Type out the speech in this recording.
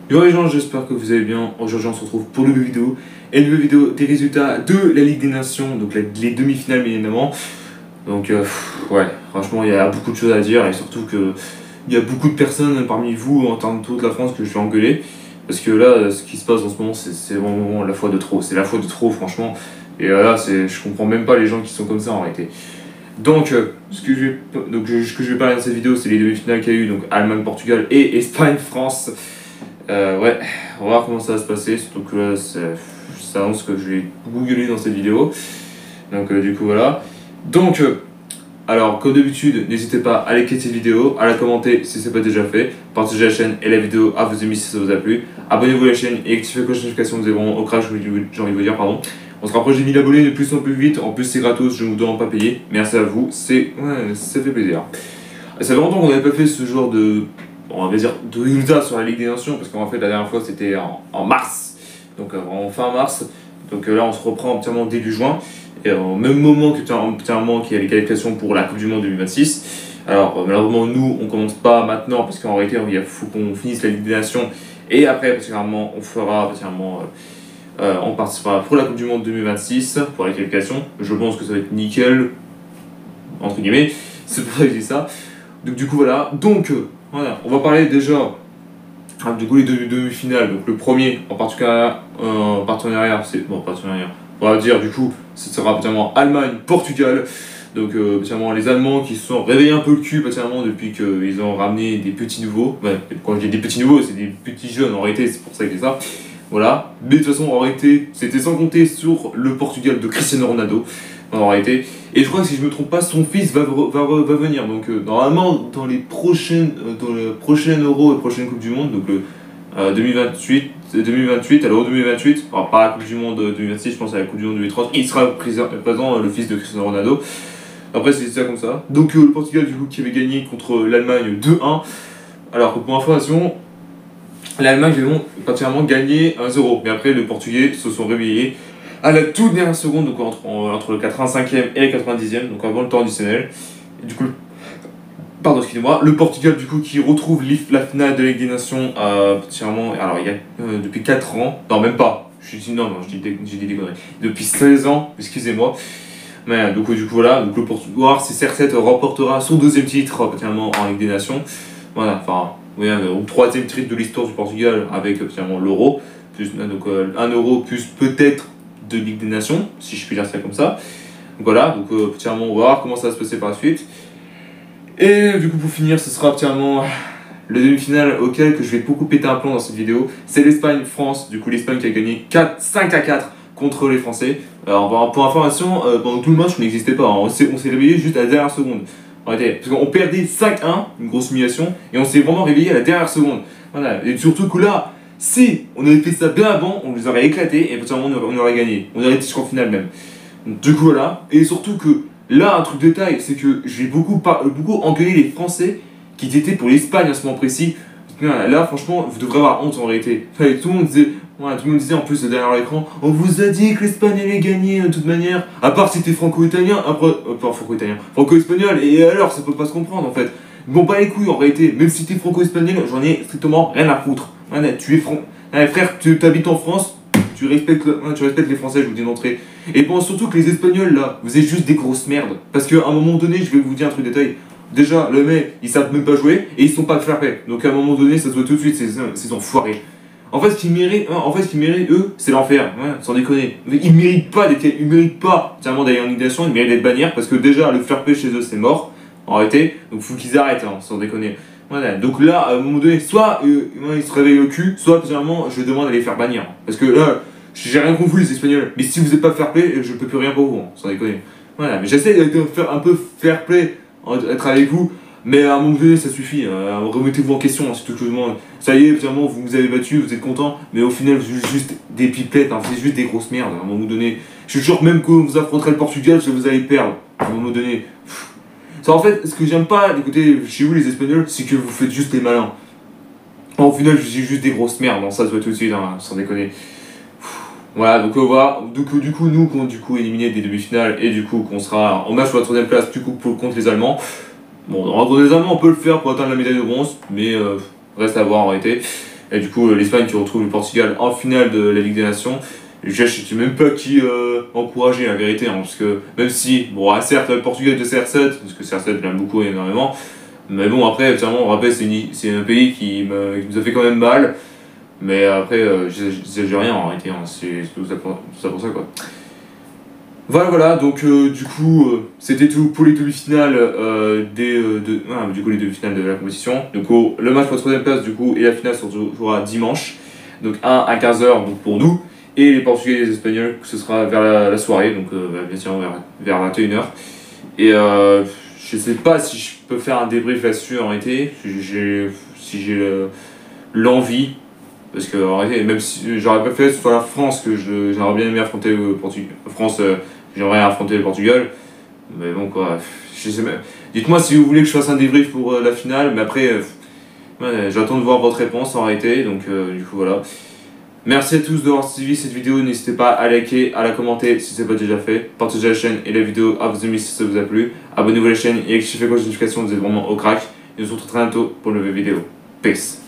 Yo les gens, j'espère que vous allez bien. Aujourd'hui on se retrouve pour une nouvelle vidéo. Et une nouvelle vidéo des résultats de la Ligue des Nations, donc les demi-finales bien évidemment. Donc ouais, franchement il y a beaucoup de choses à dire et surtout que il y a beaucoup de personnes parmi vous en termes de toute la France que je vais engueuler. Parce que là, ce qui se passe en ce moment, c'est vraiment la fois de trop. C'est la fois de trop franchement. Et là, je comprends même pas les gens qui sont comme ça en réalité. Donc, ce que je vais parler dans cette vidéo, c'est les demi-finales qu'il y a eu, donc Allemagne-Portugal et Espagne-France. Ouais, on va voir comment ça va se passer, surtout que là, ça annonce que je vais beaucoup gueuler dans cette vidéo. Donc, du coup, voilà. Donc, alors, comme d'habitude, n'hésitez pas à liker cette vidéo, à la commenter si ce n'est pas déjà fait, partagez la chaîne et la vidéo à vos amis si ça vous a plu. Abonnez-vous à la chaîne et activez la cloche de notification, vous avez vraiment au crash, j'ai envie de vous dire, pardon. On se rapproche des 1000 abonnés de plus en plus vite, en plus c'est gratos, je ne vous demande pas payer. Merci à vous, ça fait plaisir. Ça fait longtemps qu'on n'avait pas fait ce genre de, on va dire, de résultats sur la Ligue des Nations, parce qu'en fait la dernière fois c'était en mars, donc en fin mars. Donc là on se reprend entièrement début juin, et au même moment entièrement qu'il y a les qualifications pour la Coupe du Monde 2026. Alors malheureusement nous on commence pas maintenant, parce qu'en réalité il faut qu'on finisse la Ligue des Nations, et après particulièrement on fera particulièrement... on participera pour la Coupe du Monde 2026, pour la qualification. Je pense que ça va être nickel, entre guillemets, c'est pour ça que je dis ça. Donc du coup voilà, voilà, on va parler déjà du coup les deux demi-finales. Donc le premier en partenariat, c'est bon partenariat. On va dire du coup, ce sera particulièrement Allemagne-Portugal. Donc particulièrement les Allemands qui se sont réveillés un peu le cul particulièrement depuis qu'ils ont ramené des petits nouveaux. Ouais, quand je dis des petits nouveaux, c'est des petits jeunes en réalité, c'est pour ça que je dis ça. Voilà, mais de toute façon en réalité, c'était sans compter sur le Portugal de Cristiano Ronaldo, en réalité. Et je crois que si je me trompe pas, son fils va venir. Donc normalement, dans le prochain Euro et prochaine Coupe du Monde, donc le 2028, à l'Euro 2028, alors pas la Coupe du Monde 2026, je pense à la Coupe du Monde 2030, il sera présent le fils de Cristiano Ronaldo. Après c'est ça comme ça. Donc le Portugal du coup qui avait gagné contre l'Allemagne 2-1. Alors que pour information, l'Allemagne avait particulièrement gagné 1-0, mais après les Portugais se sont réveillés à la toute dernière seconde, donc entre le 85e et le 90e, donc avant le temps additionnel. Et du coup, pardon, excusez-moi, le Portugal du coup qui retrouve la finale de la Ligue des Nations particulièrement, alors il y a depuis 4 ans, non même pas, je dis des conneries, depuis 16 ans, excusez-moi. Mais donc du coup voilà, donc le Portugal, si CR7 remportera son deuxième titre particulièrement en Ligue des Nations, voilà, enfin. Oui, au troisième titre de l'histoire du Portugal avec finalement l'euro, donc 1 euro plus peut-être de Ligue des Nations, si je puis dire ça comme ça. Donc voilà, donc finalement on va voir comment ça va se passer par la suite. Et du coup pour finir, ce sera finalement le demi-finale auquel que je vais beaucoup péter un plomb dans cette vidéo. C'est l'Espagne-France, du coup l'Espagne qui a gagné 5-4 contre les Français. Alors pour information, pendant tout le match on n'existait pas, hein. On s'est réveillé juste à la dernière seconde. Parce qu'on perdait 5-1, une grosse humiliation, et on s'est vraiment réveillé à la dernière seconde. Voilà. Et surtout que là, si on avait fait ça bien avant, on les aurait éclatés et potentiellement on aurait gagné. On aurait été jusqu'en finale même. Donc, du coup voilà. Et surtout que là, un truc de taille, c'est que j'ai beaucoup engueulé les Français qui étaient pour l'Espagne à ce moment précis. Là, franchement, vous devrez avoir honte en réalité. Enfin, tout le monde disait en plus derrière l'écran, on vous a dit que l'Espagne allait gagner de toute manière, à part si t'es franco-italien, franco-espagnol, et alors ça peut pas se comprendre en fait. Bon, pas les couilles en réalité, même si t'es franco-espagnol, j'en ai strictement rien à foutre. Tu es frère, tu habites en France, tu respectes les Français, je vous dis d'entrée. Et pense surtout que les Espagnols là, vous êtes juste des grosses merdes. Parce qu'à un moment donné, je vais vous dire un truc de détail. Déjà, le mec, ils savent même pas jouer et ils sont pas fair play. Donc à un moment donné, ça se voit tout de suite, ces enfoirés. En fait, ce qu'ils méritent, eux, c'est l'enfer. Ouais, sans déconner. Ils méritent pas finalement d'aller en Ligue des Nations, ils méritent d'être bannières parce que déjà, le fair play chez eux, c'est mort. En réalité, donc faut qu'ils arrêtent, hein, sans déconner. Voilà. Donc là, à un moment donné, soit ils se réveillent au cul, soit finalement, je demande à les faire bannir. Parce que là, j'ai rien compris les Espagnols. Mais si vous êtes pas fair play, je peux plus rien pour vous, hein, sans déconner. Voilà. Mais j'essaie d'être un peu fair play, être avec vous. Mais à un moment donné, ça suffit. Remettez-vous en question, hein, c'est tout ce que je demande. Ça y est, finalement, vous vous avez battu, vous êtes content. Mais au final, vous êtes juste des pipettes, hein, vous êtes juste des grosses merdes. À un moment donné, je suis sûr même que vous affronterez le Portugal, vous allez perdre. À un moment donné. Ça, en fait, ce que j'aime pas d'écouter chez vous, les Espagnols, c'est que vous faites juste les malins. Au final, je suis juste des grosses merdes. Hein, ça se voit tout de suite, hein, sans déconner. Voilà, donc voilà. Du coup, nous, qu'on éliminés des demi-finales et du coup, qu'on sera en match pour la troisième place, du coup, contre les Allemands. Bon, contre les Allemands, on peut le faire pour atteindre la médaille de bronze, mais reste à voir en réalité. Et du coup, l'Espagne qui retrouve le Portugal en finale de la Ligue des Nations. Je sais même pas qui encourager la vérité, hein, parce que même si, bon, certes, le Portugal de CR7, parce que CR7 j'aime beaucoup énormément, mais bon, après, finalement, on rappelle, c'est un pays qui nous a fait quand même mal, mais après, j'ai rien en réalité, hein, c'est tout ça pour ça, quoi. Voilà, donc du coup, c'était tout pour les demi-finales du coup, les demi-finales de la compétition. Donc le match pour la troisième place, du coup, et la finale se jouera dimanche, donc un à 15h donc, pour nous. Et les Portugais et les Espagnols, ce sera vers la soirée, donc bien sûr vers 21h. Et je sais pas si je peux faire un débrief là-dessus en réalité, si j'ai l'envie, parce que en réalité, même si j'aurais pas fait que ce soit la France que j'aurais bien aimé affronter le Portugal. France, j'aimerais affronter le Portugal, mais bon quoi, je sais même. Dites-moi si vous voulez que je fasse un débrief pour la finale, mais après, ouais, j'attends de voir votre réponse en réalité, donc du coup voilà. Merci à tous d'avoir suivi cette vidéo, n'hésitez pas à liker, à la commenter si ce n'est pas déjà fait, partagez la chaîne et la vidéo à vos amis si ça vous a plu, abonnez-vous à la chaîne et activez la cloche de notification, vous êtes vraiment au crack, et on se retrouve très bientôt pour une nouvelle vidéo. Peace.